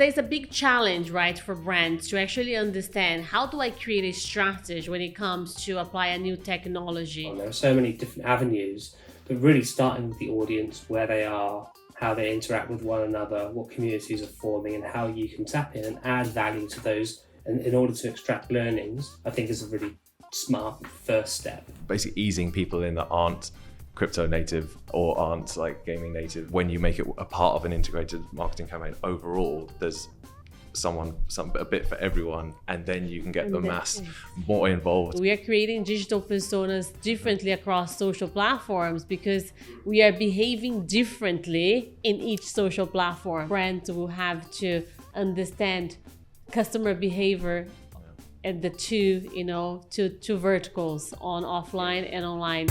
there's a big challenge, right, for brands to actually understand how do I create a strategy when it comes to apply a new technology. There are so many different avenues, but really starting with the audience, where they are, how they interact with one another, what communities are forming, and how you can tap in and add value to those. And in order to extract learnings, I think is a really smart first step. Basically easing people in that aren't crypto native or aren't like gaming native. When you make it a part of an integrated marketing campaign overall, there's a bit for everyone, and then you can get the mass more involved. We are creating digital personas differently across social platforms because we are behaving differently in each social platform. Brands will have to understand customer behavior at the two verticals on offline and online.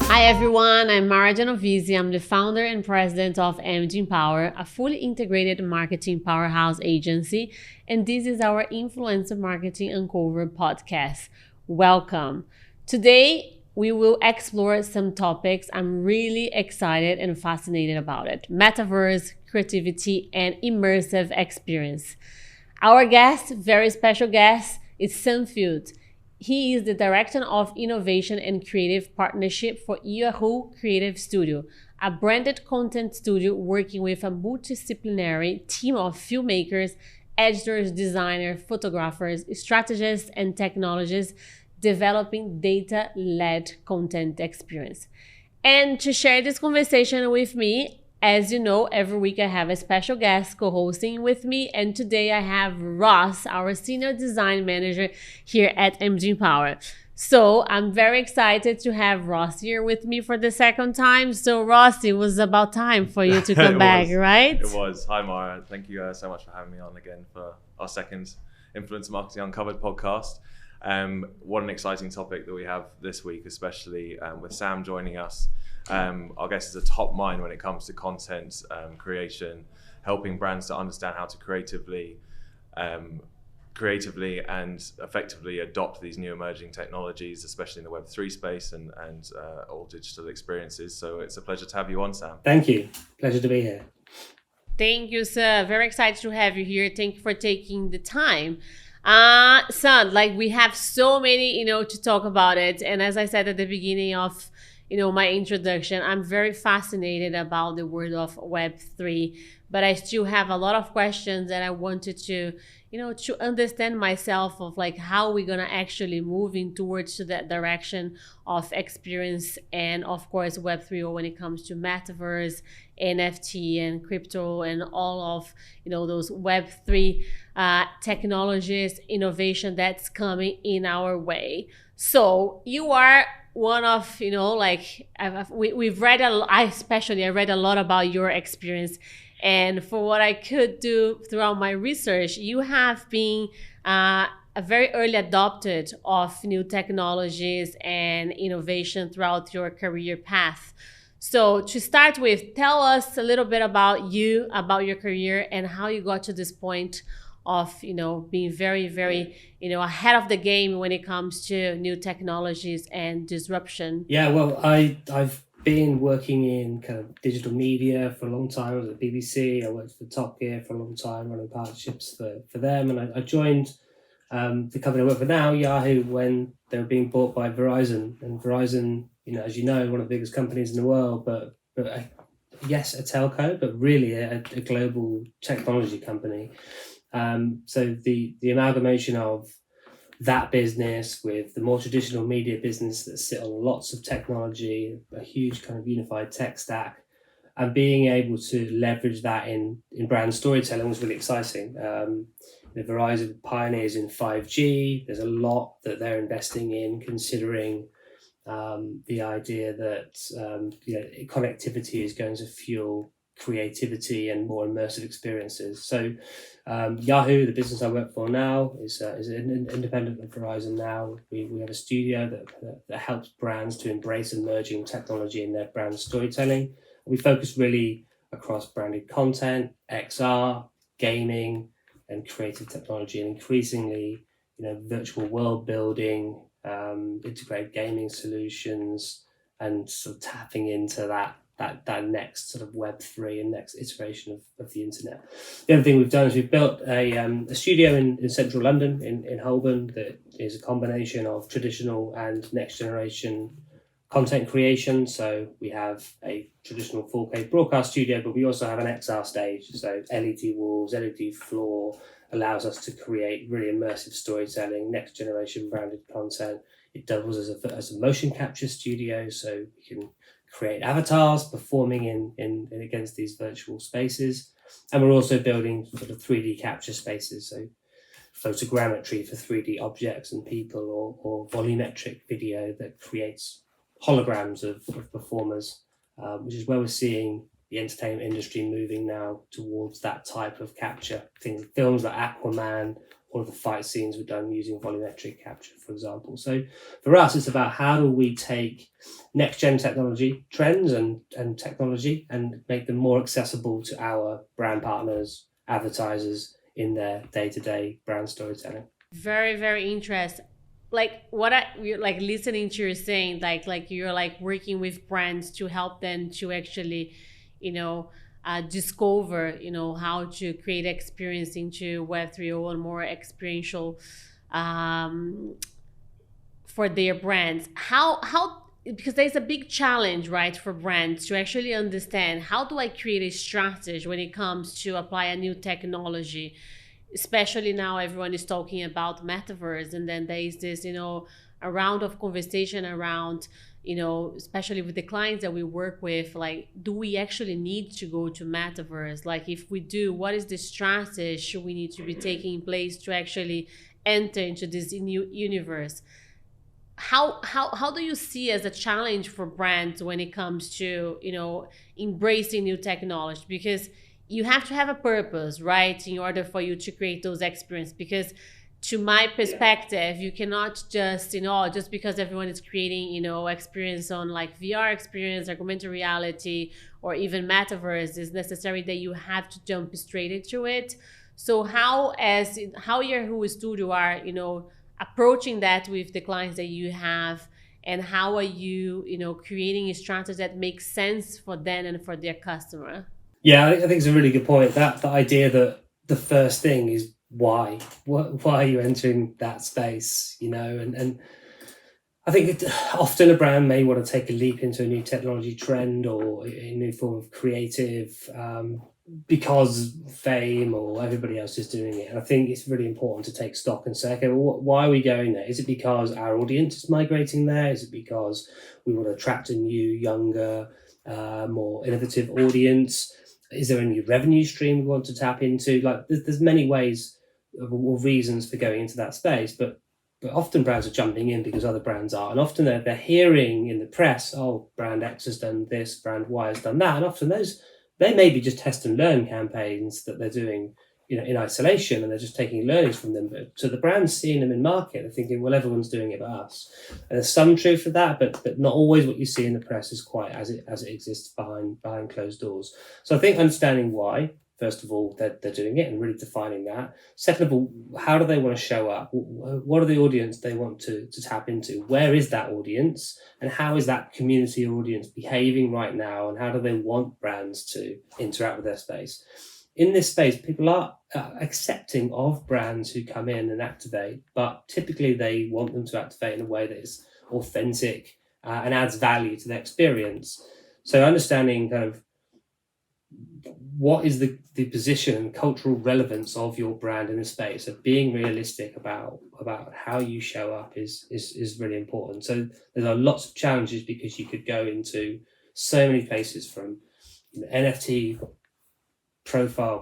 Hi everyone, I'm Maira Genovese. I'm the founder and president of MD Empower, a fully integrated marketing powerhouse agency, and this is our Influencer Marketing Uncover podcast. Welcome. Today, we will explore some topics I'm really excited and fascinated about it. Metaverse, creativity, and immersive experience. Our guest, very special guest, is Sanfield. He is the Director of Innovation and Creative Partnership for Yahoo Creative Studio, a branded content studio working with a multidisciplinary team of filmmakers, editors, designers, photographers, strategists, and technologists developing data-led content experience. And to share this conversation with me, as you know, every week I have a special guest co-hosting with me, and today I have Ross, our Senior Design Manager here at MD Empower. So I'm very excited to have Ross here with me for the second time. So Ross, it was about time for you to come back, right? It was. Hi Maira, thank you so much for having me on again for our second Influencer Marketing Uncovered podcast. What an exciting topic that we have this week, especially with Sam joining us. Our guest is a top mind when it comes to content creation, helping brands to understand how to creatively and effectively adopt these new emerging technologies, especially in the Web3 space and all digital experiences. So it's a pleasure to have you on, Sam. Thank you. Pleasure to be here. Thank you, sir. Very excited to have you here. Thank you for taking the time. Son, we have so many, to talk about it. And as I said at the beginning of, my introduction, I'm very fascinated about the world of Web3, but I still have a lot of questions that I wanted to, to understand myself of how we're going to actually moving towards to that direction of experience and of course Web3 when it comes to Metaverse, NFT and crypto and all of, those Web3 technologies, innovation that's coming in our way. So you are one of, we've read I read a lot about your experience. And for what I could do throughout my research, you have been a very early adopter of new technologies and innovation throughout your career path. So to start with, tell us a little bit about you, about your career, and how you got to this point of, being very, very, ahead of the game when it comes to new technologies and disruption. Yeah, well, I've been working in kind of digital media for a long time. I was at BBC. I worked for Top Gear for a long time, running partnerships for them. And I joined the company I work for now, Yahoo, when they were being bought by Verizon. And Verizon, as you know, one of the biggest companies in the world, but yes, a telco, but really a global technology company. So the amalgamation of that business with the more traditional media business that sit on lots of technology, a huge kind of unified tech stack, and being able to leverage that in brand storytelling was really exciting. Verizon pioneers in 5G. There's a lot that they're investing in, considering the idea that connectivity is going to fuel creativity and more immersive experiences. So Yahoo, the business I work for now, is independent of Verizon now. We have a studio that helps brands to embrace emerging technology in their brand storytelling. We focus really across branded content, XR, gaming, and creative technology, and increasingly, virtual world building, integrate gaming solutions, and sort of tapping into that next sort of Web3 and next iteration of the internet. The other thing we've done is we've built a studio in central London, in Holborn, that is a combination of traditional and next generation content creation. So we have a traditional 4K broadcast studio, but we also have an XR stage. So LED walls, LED floor allows us to create really immersive storytelling, next generation branded content. It doubles as a motion capture studio, so we can create avatars performing in against these virtual spaces. And we're also building sort of 3D capture spaces, so photogrammetry for 3D objects and people, or volumetric video that creates holograms of performers, which is where we're seeing the entertainment industry moving now towards that type of capture. Films like Aquaman, all of the fight scenes were done using volumetric capture, for example. So for us, it's about how do we take next-gen technology, trends and technology, and make them more accessible to our brand partners, advertisers in their day-to-day brand storytelling. Very, very interesting. Like what like listening to you saying, like you're like working with brands to help them to actually, discover, how to create experience into Web 3.0 and more experiential for their brands. How because there's a big challenge, right, for brands to actually understand how do I create a strategy when it comes to apply a new technology. Especially now everyone is talking about metaverse, and then there is this, a round of conversation around, especially with the clients that we work with, like, do we actually need to go to metaverse? Like, if we do, what is the strategy we need to be taking in place to actually enter into this new universe? How do you see as a challenge for brands when it comes to, embracing new technology? Because you have to have a purpose, right, in order for you to create those experiences. Because to my perspective, you cannot just, just because everyone is creating, experience on like VR experience, augmented reality, or even metaverse, is necessary that you have to jump straight into it. So how Yahoo Studio are, approaching that with the clients that you have, and how are you, creating a strategy that makes sense for them and for their customer? Yeah, I think it's a really good point. The idea that the first thing is why are you entering that space, and I think often a brand may want to take a leap into a new technology trend or a new form of creative because fame or everybody else is doing it. And I think it's really important to take stock and say, okay, well, why are we going there? Is it because our audience is migrating there? Is it because we want to attract a new, younger, more innovative audience? Is there a new revenue stream we want to tap into? Like, there's many ways or reasons for going into that space, but often brands are jumping in because other brands are, and often they're hearing in the press, oh, brand X has done this, brand Y has done that, and often they may be just test and learn campaigns that they're doing, in isolation, and they're just taking learnings from them. But so the brand's seeing them in market, they're thinking, well, everyone's doing it but us. And there's some truth to that, but not always what you see in the press is quite as it exists behind closed doors. So I think understanding why, first of all, they're doing it and really defining that. Second of all, how do they want to show up? What are the audience they want to tap into? Where is that audience? And how is that community audience behaving right now? And how do they want brands to interact with their space? In this space, people are accepting of brands who come in and activate, but typically they want them to activate in a way that is authentic and adds value to their experience. So understanding kind of what is the position and cultural relevance of your brand in the space, of being realistic about how you show up is really important. So there are lots of challenges because you could go into so many places, from NFT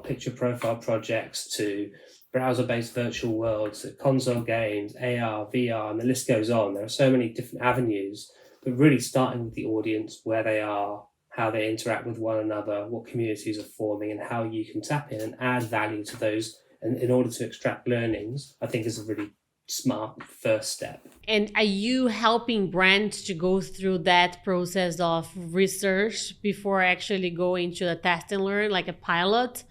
picture profile projects to browser-based virtual worlds, to console games, AR, VR, and the list goes on. There are so many different avenues, but really starting with the audience, where they are, how they interact with one another, what communities are forming, and how you can tap in and add value to those, and in order to extract learnings, I think is a really smart first step. And are you helping brands to go through that process of research before actually going to a test and learn, like a pilot?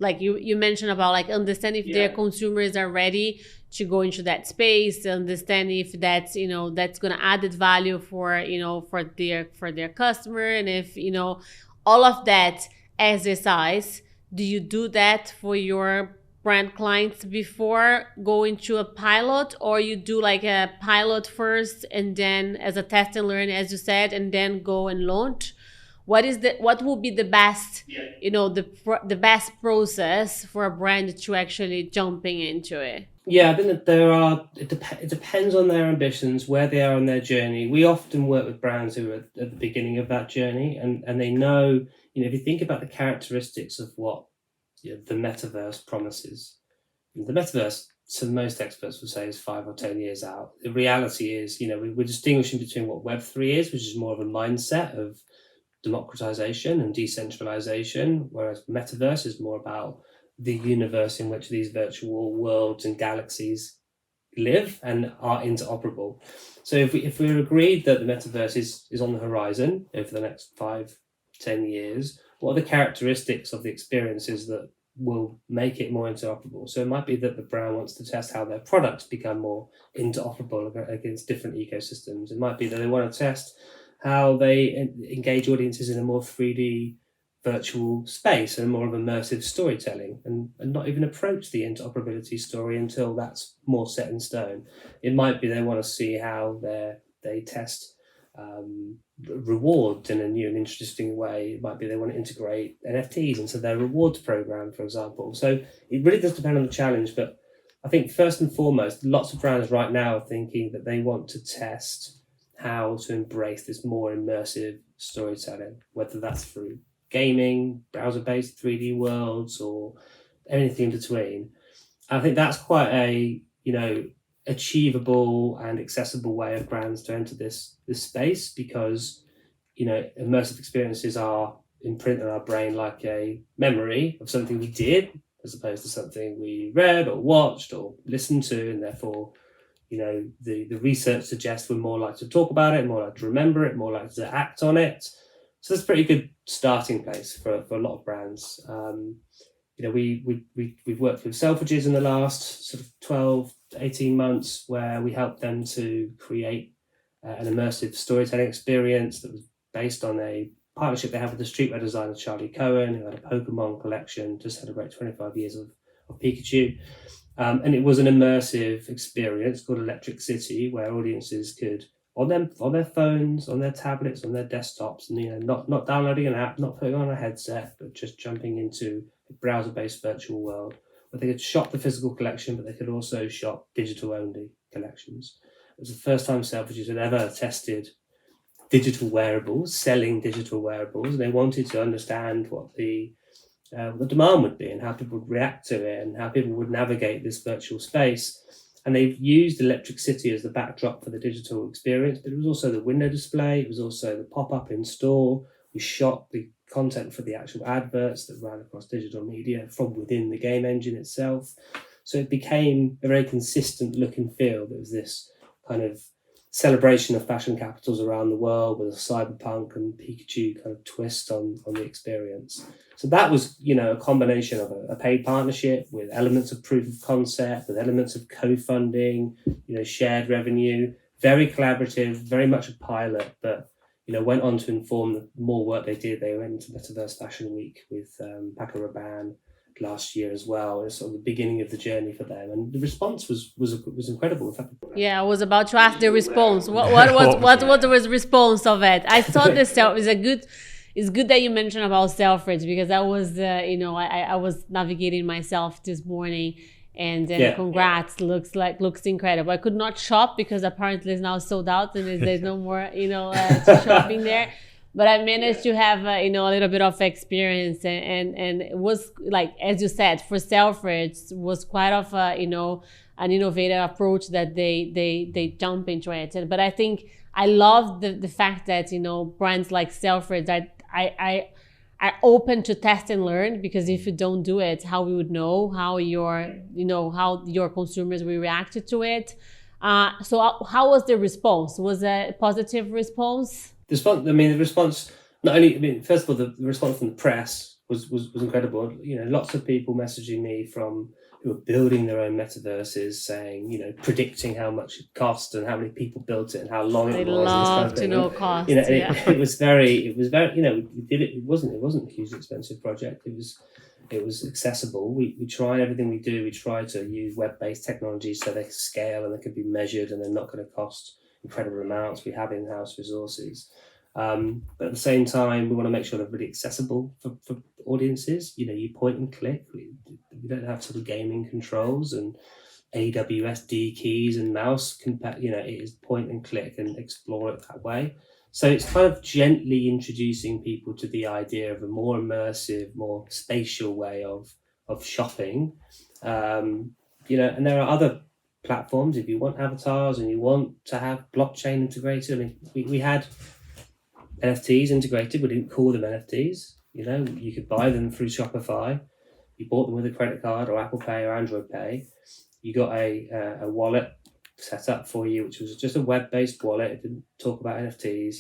Like you mentioned about like understanding if their consumers are ready to go into that space, to understand if that's, that's going to added value for, for their customer. And if, all of that exercise, do you do that for your brand clients before going to a pilot, or you do like a pilot first and then as a test and learn, as you said, and then go and launch? What will be the best, the best process for a brand to actually jumping into it? Yeah, I think that it depends on their ambitions, where they are on their journey. We often work with brands who are at the beginning of that journey, and they know, if you think about the characteristics of what the metaverse promises, the metaverse, so most experts would say, is 5 or 10 years out. The reality is, we're distinguishing between what Web3 is, which is more of a mindset of democratization and decentralization, whereas metaverse is more about the universe in which these virtual worlds and galaxies live and are interoperable. So if we're agreed that the metaverse is on the horizon over the next 5-10 years, what are the characteristics of the experiences that will make it more interoperable? So it might be that the brand wants to test how their products become more interoperable against different ecosystems. It might be that they want to test how they engage audiences in a more 3D virtual space and more of immersive storytelling, and not even approach the interoperability story until that's more set in stone. It might be they want to see how they test rewards in a new and interesting way. It might be they want to integrate NFTs into their rewards program, for example. So it really does depend on the challenge, but I think first and foremost, lots of brands right now are thinking that they want to test how to embrace this more immersive storytelling, whether that's through gaming, browser-based 3D worlds, or anything in between. I think that's quite a achievable and accessible way of brands to enter this space, because immersive experiences are imprinted on our brain like a memory of something we did, as opposed to something we read or watched or listened to, and therefore the research suggests we're more likely to talk about it, more likely to remember it, more likely to act on it. So that's a pretty good starting place for a lot of brands. We've worked with Selfridges in the last sort of 12 to 18 months, where we helped them to create an immersive storytelling experience that was based on a partnership they have with the streetwear designer Charlie Cohen, who had a Pokemon collection to celebrate 25 years of Pikachu. And it was an immersive experience called Electric City, where audiences could, on their phones, on their tablets, on their desktops, and not downloading an app, not putting on a headset, but just jumping into a browser-based virtual world, where they could shop the physical collection, but they could also shop digital-only collections. It was the first time Selfridges had ever tested digital wearables, selling digital wearables, and they wanted to understand what the demand would be and how people would react to it and how people would navigate this virtual space. And they've used Electric City as the backdrop for the digital experience, but it was also the window display, it was also the pop-up in store. We shot the content for the actual adverts that ran across digital media from within the game engine itself. So it became a very consistent look and feel. There was this kind of celebration of fashion capitals around the world with a cyberpunk and Pikachu kind of twist on the experience. So that was, a combination of a paid partnership with elements of proof of concept, with elements of co-funding, shared revenue, very collaborative, very much a pilot, but, went on to inform the more work they did. They went into Metaverse Fashion Week with Paco Rabanne last year as well. It's sort of the beginning of the journey for them, and the response was incredible. In fact, I was about to ask the response. What was the response of it? I saw this. It's good that you mentioned about Selfridges, because I was I was navigating myself this morning, and congrats, looks incredible. I could not shop because apparently it's now sold out and there's no more shopping there. But I managed to have a little bit of experience, and it was, like, as you said, for Selfridges was quite of an innovative approach that they jump into it. But I think I love the fact that brands like Selfridges are open to test and learn, because if you don't do it, how we would know how your consumers will react to it. So how was the response? Was it a positive response? The response, not only, first of all, the response from the press was incredible. Lots of people messaging me from who were building their own metaverses, saying, predicting how much it cost and how many people built it and how long They it was. love to know costs. And it was very, we did it. It wasn't a hugely expensive project. It was accessible. We try everything we do. We try to use web-based technologies so they can scale and they can be measured and they're not going to cost incredible amounts. We have in-house resources. But at the same time, we want to make sure they're really accessible for audiences. You point and click. We don't have sort of gaming controls and AWSD keys and mouse. It is point and click and explore it that way. So it's kind of gently introducing people to the idea of a more immersive, more spatial way of shopping. And there are other platforms if you want avatars and you want to have blockchain integrated. I mean, we had NFTs integrated. We didn't call them NFTs. You could buy them through Shopify. You bought them with a credit card or Apple Pay or Android Pay. You got a wallet set up for you, which was just a web-based wallet. It didn't talk about NFTs.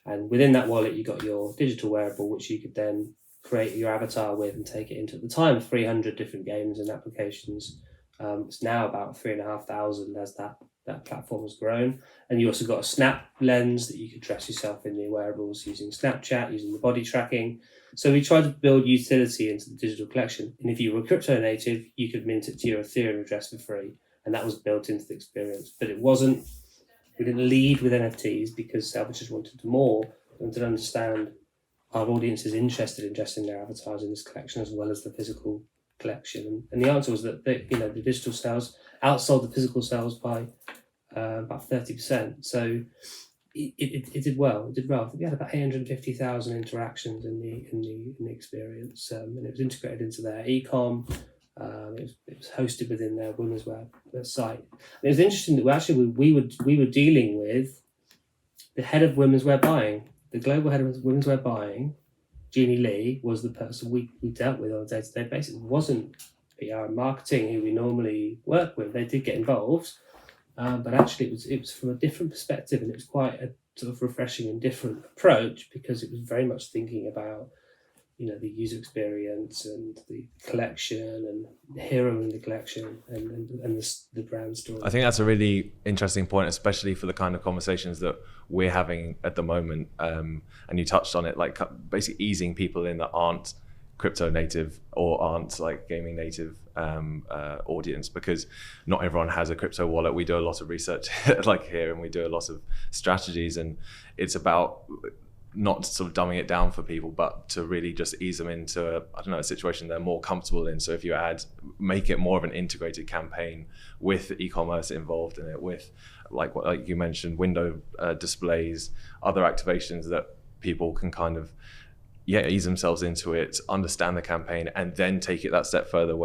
And within that wallet, you got your digital wearable, which you could then create your avatar with and take it into, at the time, 300 different games and applications. It's now about 3,500 as that platform has grown. And you also got a snap lens that you could dress yourself in the wearables using Snapchat, using the body tracking. So we tried to build utility into the digital collection. And if you were crypto native, you could mint it to your Ethereum address for free. And that was built into the experience. But we didn't lead with NFTs because Salvagers wanted more. We wanted to understand our audience is interested in dressing their avatars in this collection as well as the physical collection. And the answer was that the digital sales outsold the physical sales by about 30%. So it did well. It did well. I think we had about 850,000 interactions in the experience, and it was integrated into their e-com. It was hosted within their women's wear site. And it was interesting that we were dealing with the head of women's wear buying, the global head of women's wear buying. Jeannie Lee was the person we dealt with on a day-to-day basis. It wasn't PR and marketing who we normally work with. They did get involved, but actually it was from a different perspective, and it was quite a sort of refreshing and different approach because it was very much thinking about the user experience and the collection and the hero in the collection and the brand story. I think that's a really interesting point, especially for the kind of conversations that we're having at the moment. And you touched on it, like basically easing people in that aren't crypto native or aren't like gaming native audience, because not everyone has a crypto wallet. We do a lot of research like here, and we do a lot of strategies, and it's about not sort of dumbing it down for people, but to really just ease them into a situation they're more comfortable in. So if you make it more of an integrated campaign with e-commerce involved in it, with like you mentioned, window displays, other activations that people can kind of ease themselves into it, understand the campaign, and then take it that step further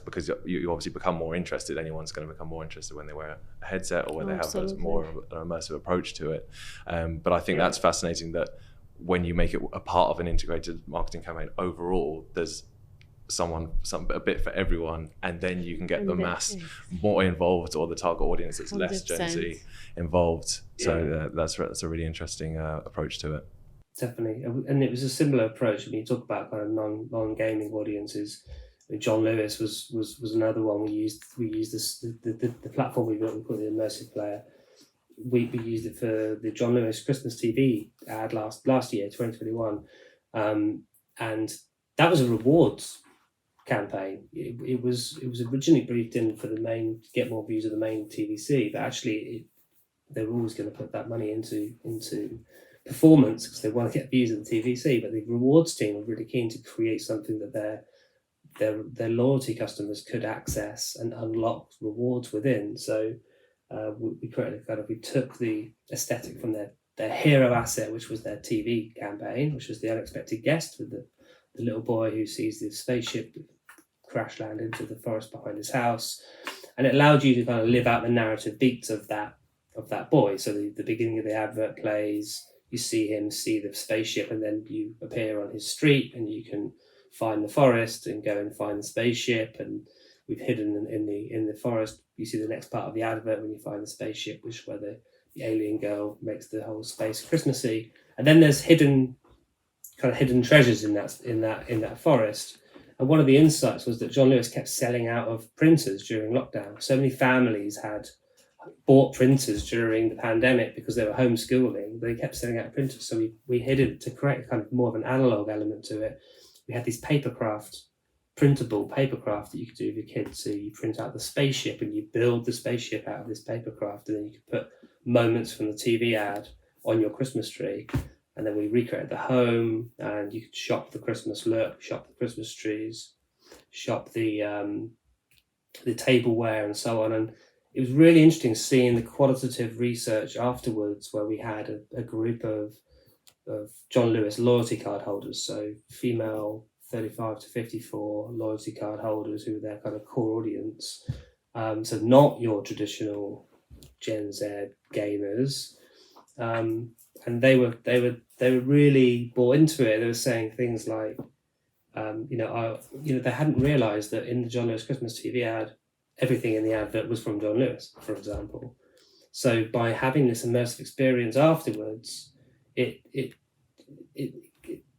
because you obviously become more interested. Anyone's going to become more interested when they wear a headset or when they have more of an immersive approach to it. But I think that's fascinating that when you make it a part of an integrated marketing campaign overall, there's a bit for everyone, and then you can get the mass more involved, or the target audience that's 100%. Less Gen Z involved. So that's a really interesting approach to it. Definitely, and it was a similar approach. I mean, you talk about kind of non-gaming audiences. John Lewis was another one we used. We used the platform we built. We called it the Immersive Player. We used it for the John Lewis Christmas TV ad last year, 2021, and that was a rewards campaign. It was originally briefed in for the main, get more views of the main TVC, but actually they were always going to put that money into performance because they want to get views of the TVC. But the rewards team were really keen to create something that their loyalty customers could access and unlock rewards within. So we took the aesthetic from their hero asset, which was their TV campaign, which was the unexpected guest with the little boy who sees the spaceship crash land into the forest behind his house, and it allowed you to kind of live out the narrative beats of that boy. So the beginning of the advert plays, you see him see the spaceship, and then you appear on his street and you can find the forest and go and find the spaceship, and we've hidden in the forest. You see the next part of the advert when you find the spaceship, which is where the alien girl makes the whole space Christmassy. And then there's hidden treasures in that forest. And one of the insights was that John Lewis kept selling out of printers during lockdown. So many families had bought printers during the pandemic because they were homeschooling. They kept selling out printers. So we hid it to create kind of more of an analog element to it. We had these printable papercraft that you could do with your kids. So you print out the spaceship and you build the spaceship out of this papercraft, and then you could put moments from the TV ad on your Christmas tree. And then we recreated the home, and you could shop the Christmas look, shop the Christmas trees, shop the tableware and so on. And it was really interesting seeing the qualitative research afterwards, where we had a group of John Lewis loyalty card holders, so female 35 to 54 loyalty card holders who were their kind of core audience. So not your traditional Gen Z gamers. And they were really bought into it. They were saying things like, they hadn't realised that in the John Lewis Christmas TV ad, everything in the advert was from John Lewis, for example. So by having this immersive experience afterwards, it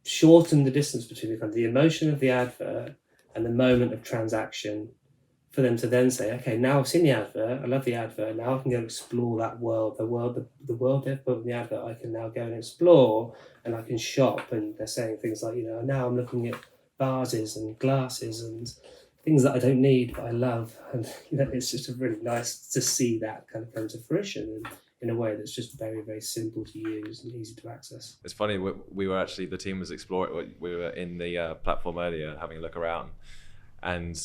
shortened the distance between the emotion of the advert and the moment of transaction, for them to then say, okay, now I've seen the advert, I love the advert, now I can go explore that world, the world they've put in the advert, I can now go and explore, and I can shop. And they're saying things like, now I'm looking at vases and glasses and things that I don't need but I love. And it's just really nice to see that kind of come to fruition in a way that's just very, very simple to use and easy to access. It's funny, we were actually, the team was exploring, we were in the platform earlier having a look around. And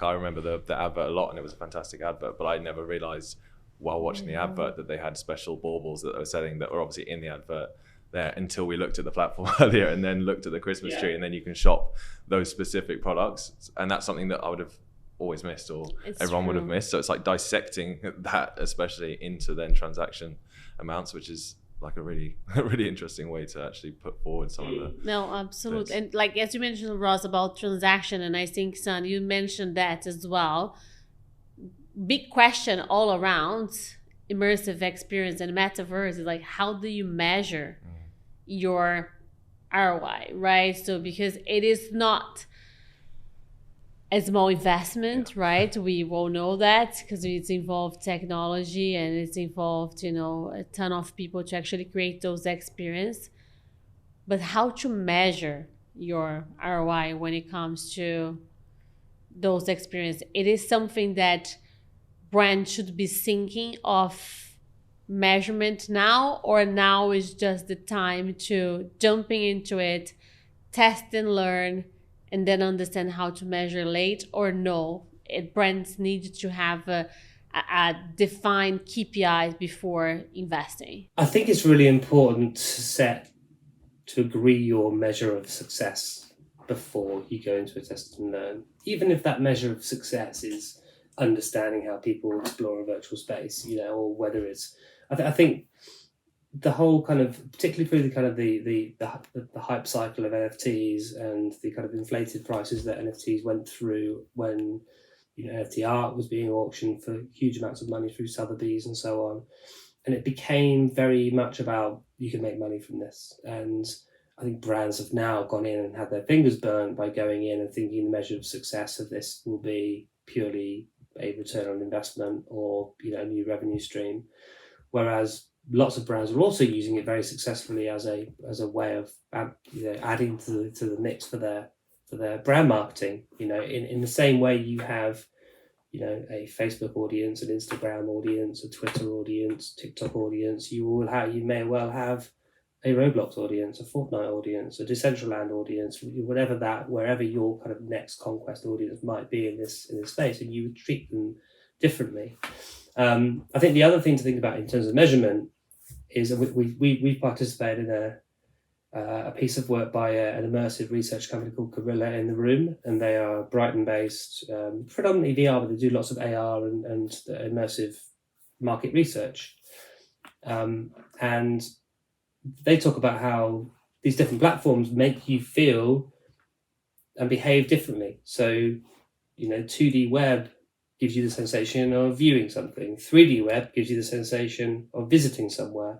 I remember the advert a lot, and it was a fantastic advert, but I never realized while watching the advert that they had special baubles that they were selling that were obviously in the advert there, until we looked at the platform earlier and then looked at the Christmas tree, and then you can shop those specific products. And that's something that I would have always missed, or everyone would have missed. So it's like dissecting that, especially into then transaction amounts, which is like a really interesting way to actually put forward some of the... No, absolutely. And as you mentioned, Ross, about transaction, and I think, Son, you mentioned that as well. Big question all around immersive experience and metaverse is how do you measure your ROI, right? So because it is not a small investment, right? We all know that, because it's involved technology and it's involved, a ton of people to actually create those experiences. But how to measure your ROI when it comes to those experiences? It is something that brands should be thinking of measurement now, or now is just the time to jumping into it, test and learn, and then understand how to measure late, or no, brands need to have a defined KPIs before investing? I think it's really important to agree your measure of success before you go into a test and learn. Even if that measure of success is understanding how people explore a virtual space, or whether it's, I think the whole kind of, particularly through the kind of the hype cycle of NFTs and the kind of inflated prices that NFTs went through when NFT art was being auctioned for huge amounts of money through Sotheby's and so on, and it became very much about you can make money from this. And I think brands have now gone in and had their fingers burned by going in and thinking the measure of success of this will be purely a return on investment or a new revenue stream, whereas lots of brands are also using it very successfully as a way of adding to the mix for their brand marketing. In the same way you have a Facebook audience, an Instagram audience, a Twitter audience, TikTok audience, you may well have a Roblox audience, a Fortnite audience, a Decentraland audience, wherever your kind of next conquest audience might be in this space, and you would treat them differently. I think the other thing to think about in terms of measurement is we participated in a piece of work by an immersive research company called Gorilla in the Room, and they are Brighton-based, predominantly VR, but they do lots of AR and immersive market research. And they talk about how these different platforms make you feel and behave differently. So, 2D web gives you the sensation of viewing something. 3D web gives you the sensation of visiting somewhere.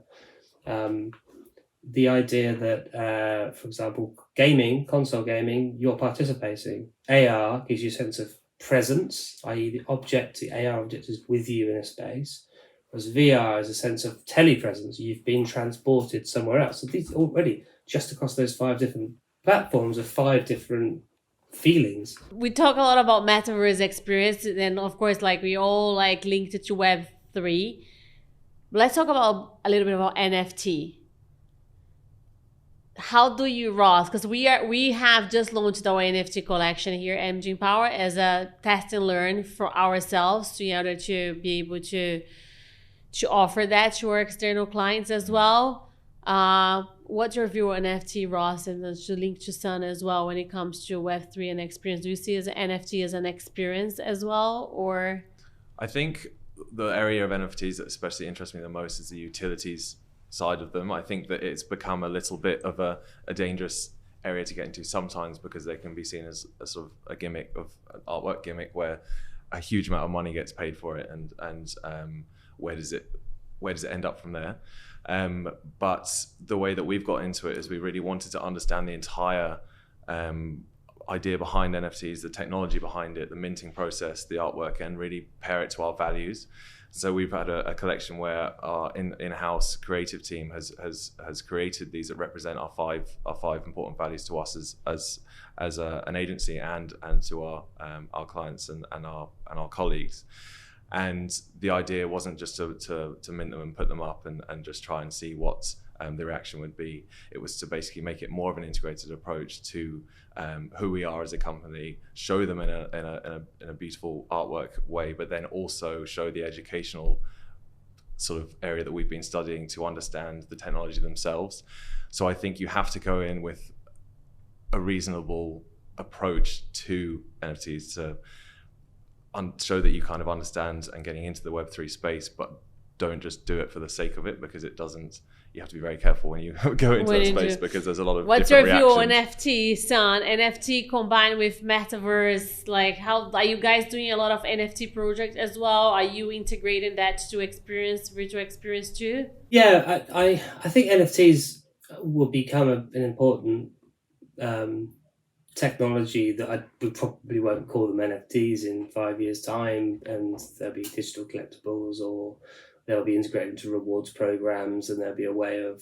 the idea that, for example, console gaming, you're participating. AR gives you a sense of presence, i.e. the AR object is with you in a space. Whereas VR is a sense of telepresence. You've been transported somewhere else. So these already, just across those 5 different platforms, are 5 different feelings. We talk a lot about metaverse experience, and of course, like we all like linked it to Web3. Let's talk about a little bit about NFT. How do you, Ross? Because we have just launched our NFT collection here at MG Power as a test and learn for ourselves in order to be able to offer that to our external clients as well. What's your view on NFT, Ross, and to link to Sun as well when it comes to Web3 and experience? Do you see as an NFT as an experience as well, or? I think the area of NFTs that especially interests me the most is the utilities side of them. I think that it's become a little bit of a dangerous area to get into sometimes because they can be seen as a sort of a gimmick, of an artwork gimmick, where a huge amount of money gets paid for it, and where does it end up from there? But the way that we've got into it is we really wanted to understand the entire idea behind NFTs, the technology behind it, the minting process, the artwork, and really pair it to our values. So we've had a collection where our in-house creative team has created these that represent our five important values to us as an agency and to our clients and our colleagues. And the idea wasn't just to mint them and put them up and just try and see what the reaction would be. It was to basically make it more of an integrated approach to who we are as a company, show them in a beautiful artwork way, but then also show the educational sort of area that we've been studying to understand the technology themselves. So I think you have to go in with a reasonable approach to NFTs to show that you kind of understand and getting into the Web3 space, but don't just do it for the sake of it, because it doesn't. You have to be very careful when you go into that space because there's a lot of What's your different view on reactions. NFT, Son? NFT combined with Metaverse, like how are you guys doing a lot of NFT projects as well? Are you integrating that to virtual experience too? Yeah, I think NFTs will become an important technology that we probably won't call them NFTs in 5 years' time, and there'll be digital collectibles, or they'll be integrated into rewards programs, and there'll be a way of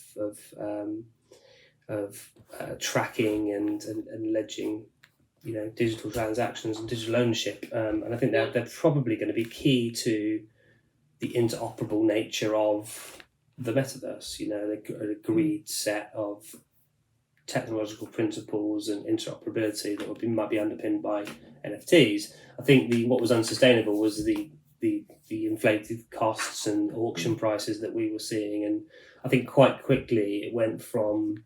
tracking and ledging, digital transactions and digital ownership. And I think they're probably going to be key to the interoperable nature of the metaverse. An agreed set of technological principles and interoperability that might be underpinned by NFTs. I think what was unsustainable was the inflated costs and auction prices that we were seeing, and I think quite quickly it went from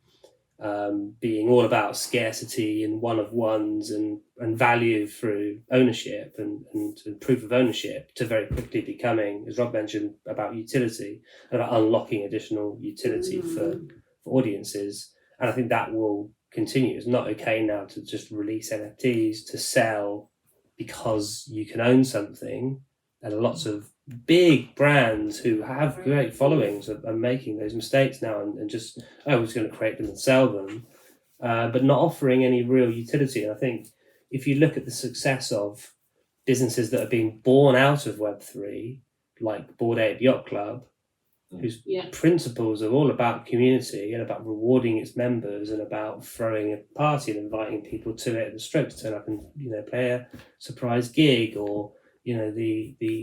being all about scarcity and one of ones and value through ownership and proof of ownership to very quickly becoming, as Rob mentioned, about utility and about unlocking additional utility for audiences. And I think that will continue. It's not okay now to just release NFTs to sell because you can own something. And lots of big brands who have great followings are making those mistakes now and just, we're just going to create them and sell them, but not offering any real utility. And I think if you look at the success of businesses that are being born out of Web3, like Bored Ape Yacht Club, whose principles are all about community and about rewarding its members and about throwing a party and inviting people to it, and stroke to turn up and play a surprise gig, or the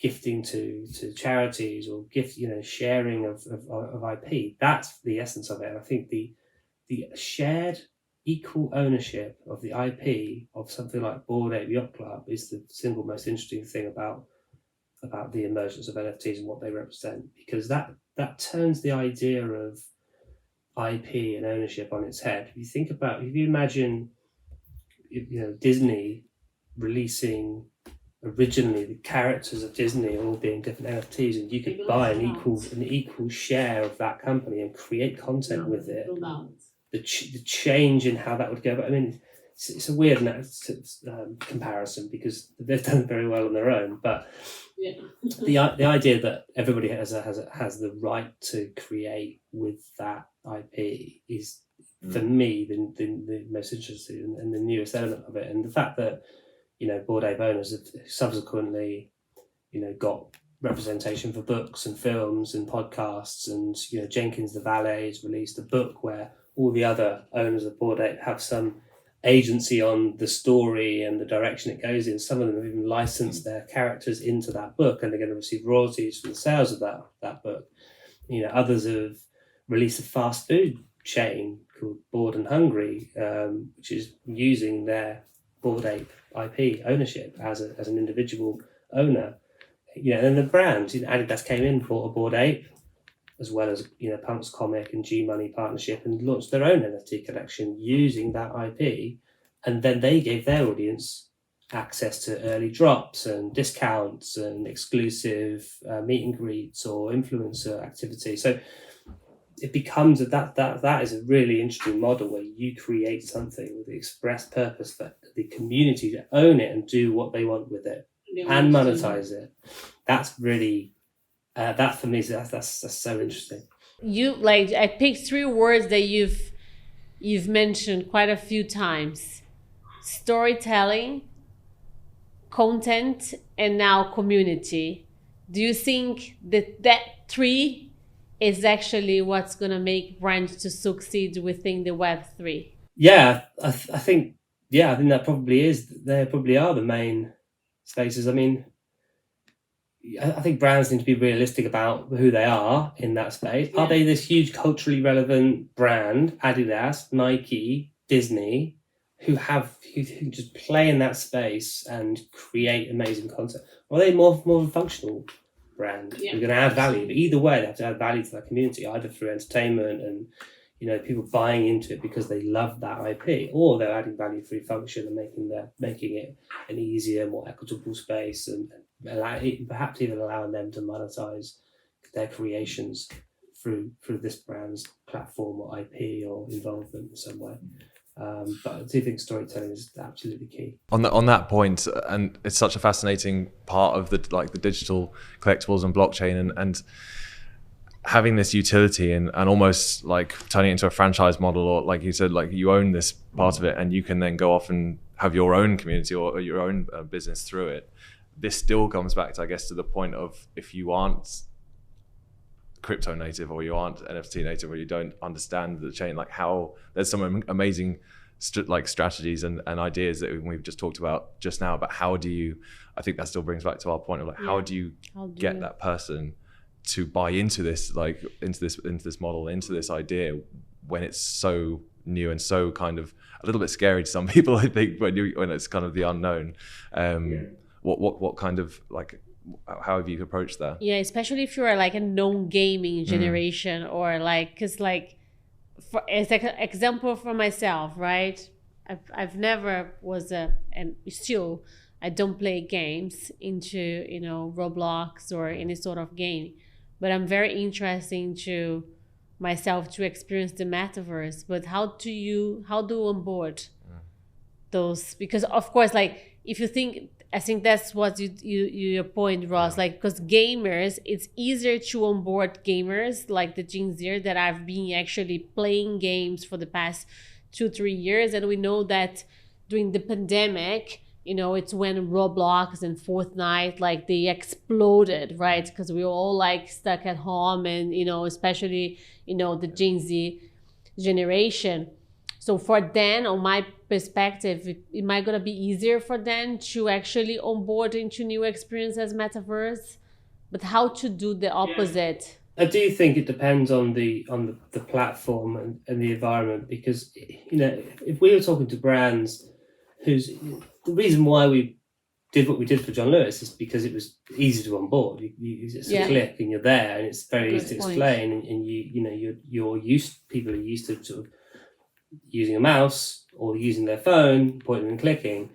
gifting to charities, or sharing of IP. That's the essence of it. And I think the shared equal ownership of the IP of something like Bored Ape Yacht Club is the single most interesting thing about the emergence of NFTs and what they represent, because that turns the idea of IP and ownership on its head. If you imagine Disney releasing originally the characters of Disney all being different NFTs, and you could buy an equal share of that company and create content with it. The change in how that would go. But I mean, it's a weird comparison because they've done very well on their own, but the idea that everybody has the right to create with that IP is, for me, the most interesting and the newest element of it. And the fact that, Bored Ape owners have subsequently, got representation for books and films and podcasts, and Jenkins the Valet has released a book where all the other owners of Bored Ape have some agency on the story and the direction it goes in. Some of them have even licensed their characters into that book, and they're going to receive royalties from the sales of that book. Others have released a fast food chain called Bored and Hungry, which is using their Bored Ape IP ownership as an individual owner. And the brands, Adidas came in, bought a Bored Ape, as well as Punk's Comic and G Money partnership, and launched their own NFT collection using that IP, and then they gave their audience access to early drops and discounts and exclusive meet and greets or influencer activity. So it becomes that is a really interesting model where you create something with the express purpose for the community to own it and do what they want with it and monetize it. That's really that for me, that's so interesting. I picked 3 words that you've mentioned quite a few times: storytelling, content, and now community. Do you think that 3 is actually what's going to make brands to succeed within the Web3? Yeah, I think that probably is. They probably are the main spaces. I mean, I think brands need to be realistic about who they are in that space. Yeah. Are they this huge culturally relevant brand, Adidas, Nike, Disney, who just play in that space and create amazing content? Or are they more of a functional brand? We're going to add value, but either way, they have to add value to that community, either through entertainment and people buying into it because they love that IP, or they're adding value through function and making it an easier, more equitable space, and perhaps even allowing them to monetize their creations through this brand's platform or IP or involvement in some way. But I do think storytelling is absolutely key. On that point, and it's such a fascinating part of the digital collectibles and blockchain, and having this utility and almost like turning it into a franchise model, or like you said, like you own this part of it and you can then go off and have your own community or your own business through it. This still comes back to, I guess, to the point of, if you aren't crypto native or you aren't NFT native or you don't understand the chain, like how there's some amazing strategies and ideas that we've just talked about just now, but how do you, I think that still brings back to our point of like, how do you get that person to buy into this, like into this model, into this idea, when it's so new and so kind of a little bit scary to some people, I think, when it's kind of the unknown. What kind of, like, how have you approached that? Yeah, especially if you're like a non-gaming generation, or like, because like, as like an example for myself, right? I've never was and still I don't play games into Roblox or any sort of game, but I'm very interested to myself to experience the metaverse. But how do onboard those? Because of course, like if you think, I think that's what your point, Ross. Like, because gamers, it's easier to onboard gamers like the Gen Z that have been actually playing games for the past 2-3 years, and we know that during the pandemic, it's when Roblox and Fortnite, like, they exploded, right? Because we were all like stuck at home, and especially the Gen Z generation. So for them, on my perspective, it might gonna be easier for them to actually onboard into new experience as metaverse, but how to do the opposite? I do think it depends on the platform and the environment, because if we were talking to brands the reason why we did what we did for John Lewis is because it was easy to onboard. It's a click and you're there, and it's very easy to explain, and people are used to sort of using a mouse or using their phone, pointing and clicking.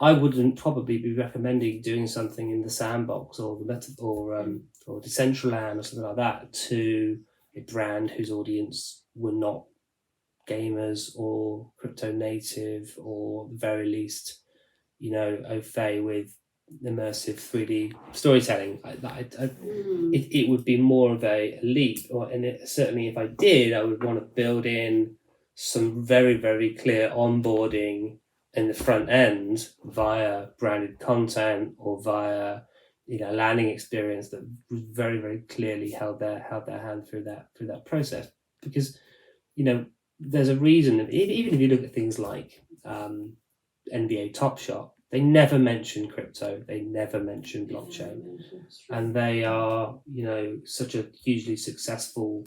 I wouldn't probably be recommending doing something in the Sandbox or or Decentraland or something like that to a brand whose audience were not gamers or crypto native, or at the very least, au fait with immersive 3D storytelling. It would be more of a leap, certainly if I did, I would want to build in some very, very clear onboarding in the front end via branded content or via landing experience that very, very clearly held their hand through that process. Because there's a reason, even if you look at things like NBA Top Shot, they never mention crypto, they never mention blockchain, and they are such a hugely successful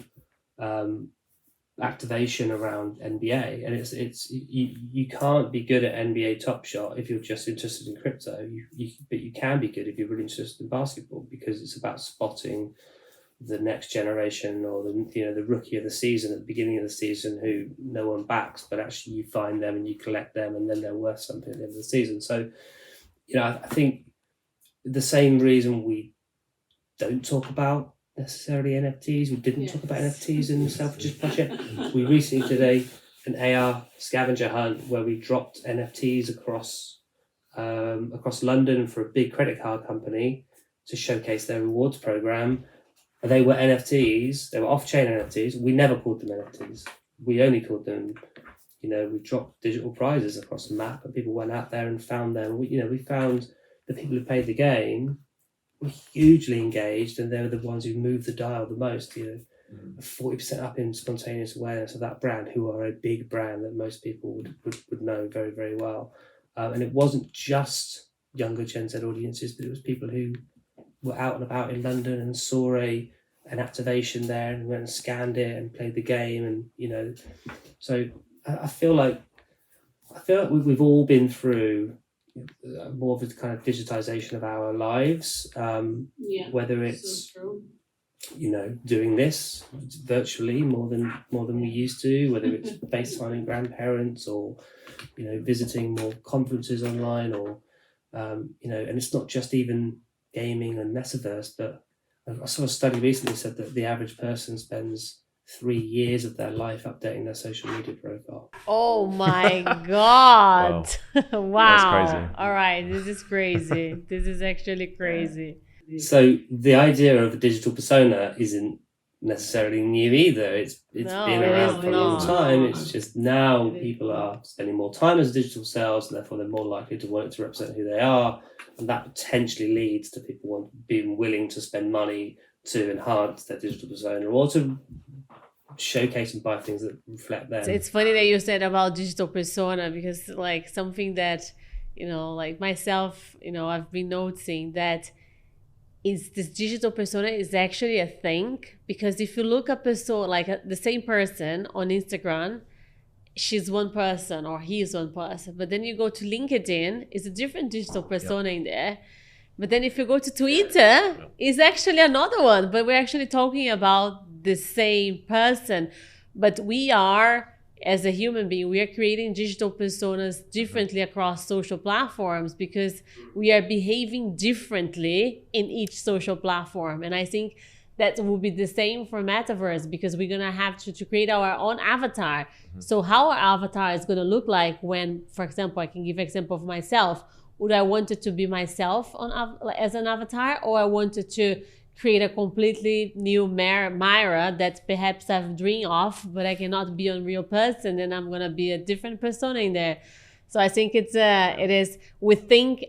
activation around NBA. And it's you can't be good at NBA Top Shot if you're just interested in crypto. But you can be good if you're really interested in basketball, because it's about spotting the next generation, or the rookie of the season at the beginning of the season who no one backs, but actually you find them and you collect them, and then they're worth something at the end of the season. So I think the same reason we don't talk about necessarily NFTs, we didn't talk about NFTs in the Selfridges project. We recently did an AR scavenger hunt where we dropped NFTs across London for a big credit card company to showcase their rewards program. They were NFTs, they were off-chain NFTs. We never called them NFTs. We only called them, we dropped digital prizes across the map, and people went out there and found them. We found the people who played the game were hugely engaged, and they were the ones who moved the dial the most. 40% up in spontaneous awareness of that brand, who are a big brand that most people would know very, very well. And it wasn't just younger Gen Z audiences, but it was people who were out and about in London and saw an activation there and went and scanned it and played the game. And so I feel like we've all been through more of a kind of digitization of our lives, whether it's doing this virtually more than we used to, whether it's FaceTiming grandparents, or visiting more conferences online, or and it's not just even gaming and metaverse, but I saw a study recently said that the average person spends 3 years of their life updating their social media profile. Oh my God. Wow. That's crazy. All right. This is crazy. This is actually crazy. So the idea of a digital persona isn't necessarily new either. It's been around for a long time. It's just now people are spending more time as digital selves, and therefore they're more likely to want it to represent who they are. And that potentially leads to people being willing to spend money to enhance their digital persona, or to showcase and buy things that reflect them. It's funny that you said about digital persona, because like something that, like myself, I've been noticing that is this digital persona is actually a thing. Because if you look up the same person on Instagram, she's one person or he's one person. But then you go to LinkedIn, it's a different digital persona in there. But then if you go to Twitter, it's actually another one. But we're actually talking about the same person. But we are, as a human being, we are creating digital personas differently across social platforms, because we are behaving differently in each social platform. And I think that will be the same for Metaverse, because we're going to have to create our own avatar. So how our avatar is going to look like when, for example, I can give an example of myself. Would I want it to be myself as an avatar, or I wanted to create a completely new Maira that perhaps I've dreamed of, but I cannot be a real person, and I'm going to be a different persona in there. So I think it is,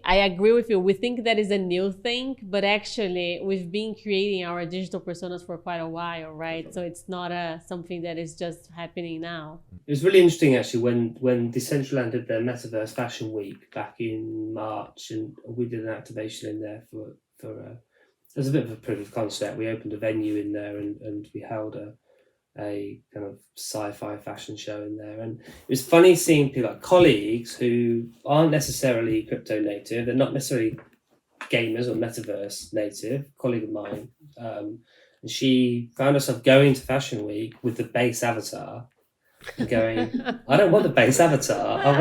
I agree with you, we think that is a new thing, but actually we've been creating our digital personas for quite a while, right? So it's not something that is just happening now. It was really interesting actually when Decentraland did their Metaverse Fashion Week back in March, and we did an activation in there for there's a bit of a proof of concept. We opened a venue in there and we held a kind of sci-fi fashion show in there. And it was funny seeing people, like colleagues who aren't necessarily crypto native, they're not necessarily gamers or metaverse native, a colleague of mine. And she found herself going to Fashion Week with the base avatar and going, I don't want the base avatar. I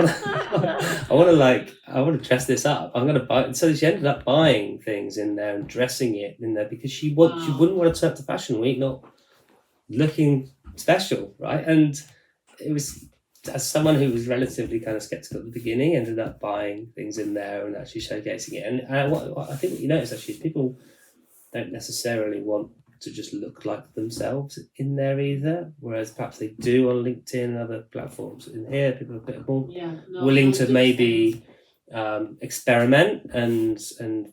want to dress this up. I'm going to buy. So she ended up buying things in there and dressing it in there because she wouldn't want to turn up to Fashion Week not looking special, right? And it was, as someone who was relatively kind of skeptical at the beginning, ended up buying things in there and actually showcasing it. And what I think what you notice actually is people don't necessarily want to just look like themselves in there either, whereas perhaps they do on LinkedIn and other platforms. In here, people are a bit more willing to maybe experiment and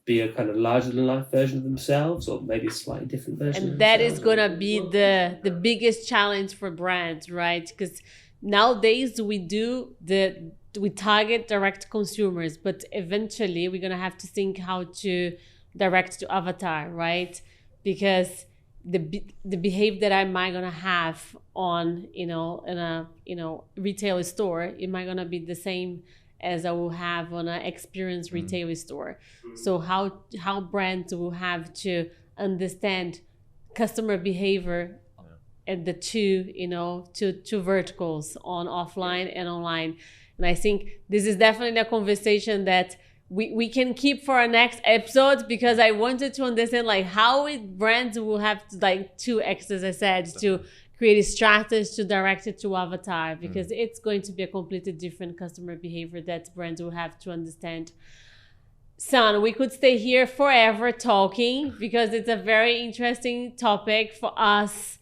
be a kind of larger than life version of themselves, or maybe a slightly different version. And that is gonna be the biggest challenge for brands, right? Because nowadays we target direct consumers, but eventually we're gonna have to think how to direct to avatar, right? Because the behavior that I might gonna have on in a retail store, it might gonna be the same as I will have on an experience retail store. So how brands will have to understand customer behavior at the two verticals, on offline and online. And I think this is definitely a conversation that we can keep for our next episode, because I wanted to understand like how brands will have to as I said, to create strategies to direct it to avatar, because it's going to be a completely different customer behavior that brands will have to understand. Son, we could stay here forever talking, because it's a very interesting topic for us,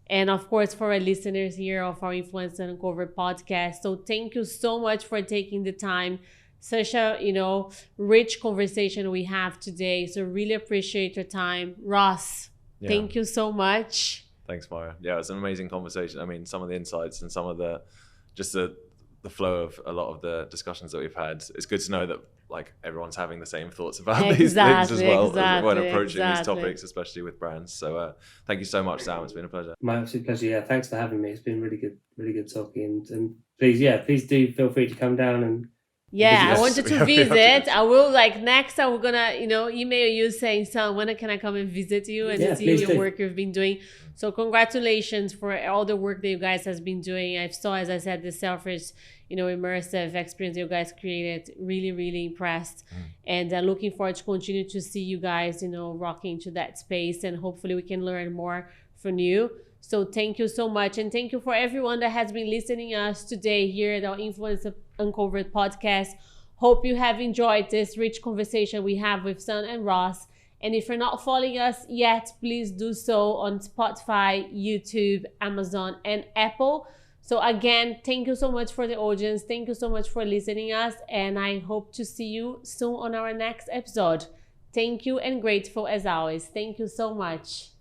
and of course for our listeners here of our Influencer Uncovered podcast. So thank you so much for taking the time. Such a rich conversation we have today. So really appreciate your time. Ross, thank you so much. Thanks, Maira. Yeah, it's an amazing conversation. I mean, some of the insights and some of the flow of a lot of the discussions that we've had. It's good to know that like everyone's having the same thoughts about these things as well when approaching these topics, especially with brands. So thank you so much, Sam. It's been a pleasure. My absolute pleasure. Yeah, thanks for having me. It's been really good talking. And please do feel free to come down and. Yeah, I wanted to visit. I will next I'm gonna email you saying, "Son, when can I come and visit you and see your work you've been doing?" So congratulations for all the work that you guys has been doing. I saw, as I said, the selfish immersive experience you guys created. Really, really impressed, and looking forward to continue to see you guys rocking into that space, and hopefully we can learn more from you. So thank you so much. And thank you for everyone that has been listening us today here at our Influencer Uncovered podcast. Hope you have enjoyed this rich conversation we have with Son and Ross. And if you're not following us yet, please do so on Spotify, YouTube, Amazon, and Apple. So again, thank you so much for the audience. Thank you so much for listening us. And I hope to see you soon on our next episode. Thank you, and grateful as always. Thank you so much.